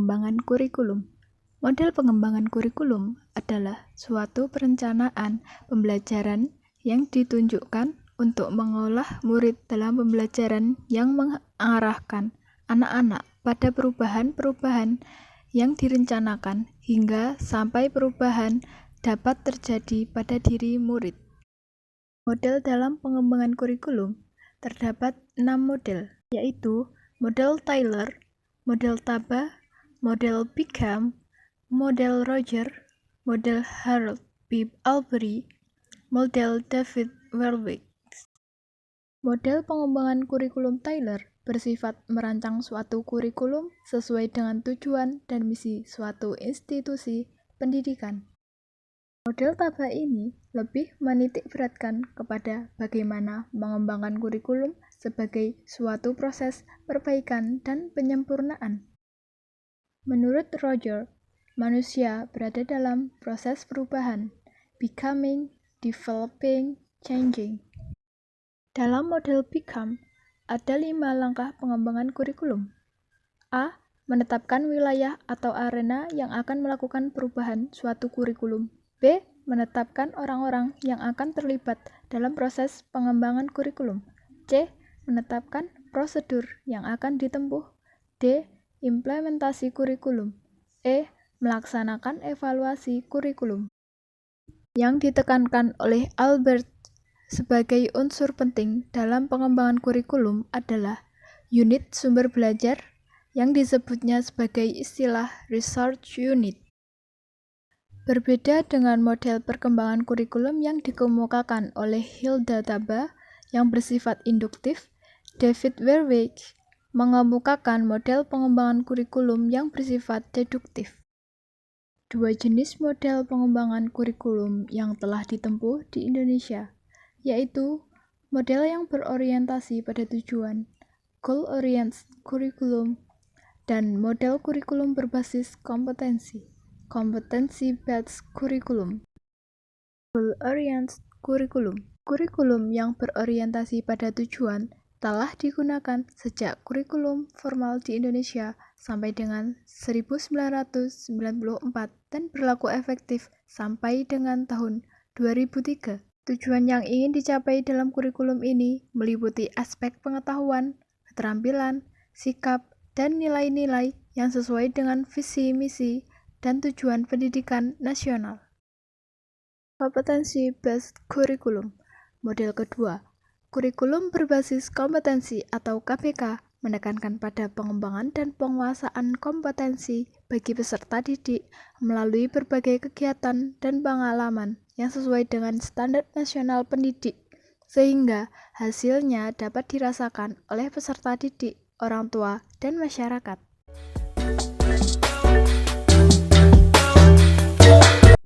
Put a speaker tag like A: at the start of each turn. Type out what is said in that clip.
A: pengembangan kurikulum. Model pengembangan kurikulum adalah suatu perencanaan pembelajaran yang ditunjukkan untuk mengolah murid dalam pembelajaran yang mengarahkan anak-anak pada perubahan-perubahan yang direncanakan hingga sampai perubahan dapat terjadi pada diri murid. Model dalam pengembangan kurikulum terdapat 6 model, yaitu model Taylor, model Taba, model Pickham, model Roger, model Harold B. Albery, model David Werwick. Model pengembangan kurikulum Taylor bersifat merancang suatu kurikulum sesuai dengan tujuan dan misi suatu institusi pendidikan. Model Taba ini lebih menitikberatkan kepada bagaimana mengembangkan kurikulum sebagai suatu proses perbaikan dan penyempurnaan. Menurut Roger, manusia berada dalam proses perubahan, becoming, developing, changing. Dalam model Pickham, ada 5 langkah pengembangan kurikulum. A. Menetapkan wilayah atau arena yang akan melakukan perubahan suatu kurikulum. B. Menetapkan orang-orang yang akan terlibat dalam proses pengembangan kurikulum. C. Menetapkan prosedur yang akan ditempuh. D. Implementasi kurikulum. E. Melaksanakan evaluasi kurikulum. Yang ditekankan oleh Albert sebagai unsur penting dalam pengembangan kurikulum adalah unit sumber belajar yang disebutnya sebagai istilah research unit. Berbeda dengan model perkembangan kurikulum yang dikemukakan oleh Hilda Taba yang bersifat induktif, David Werwick mengemukakan model pengembangan kurikulum yang bersifat deduktif. Dua jenis model pengembangan kurikulum yang telah ditempuh di Indonesia, yaitu model yang berorientasi pada tujuan, goal-oriented curriculum, dan model kurikulum berbasis kompetensi, competency-based curriculum. Goal-oriented curriculum. Kurikulum yang berorientasi pada tujuan telah digunakan sejak kurikulum formal di Indonesia sampai dengan 1994 dan berlaku efektif sampai dengan tahun 2003. Tujuan yang ingin dicapai dalam kurikulum ini meliputi aspek pengetahuan, keterampilan, sikap, dan nilai-nilai yang sesuai dengan visi misi dan tujuan pendidikan nasional. Competency-based curriculum. Model kedua, kurikulum berbasis kompetensi atau KBK menekankan pada pengembangan dan penguasaan kompetensi bagi peserta didik melalui berbagai kegiatan dan pengalaman yang sesuai dengan standar nasional pendidik, sehingga hasilnya dapat dirasakan oleh peserta didik, orang tua, dan masyarakat.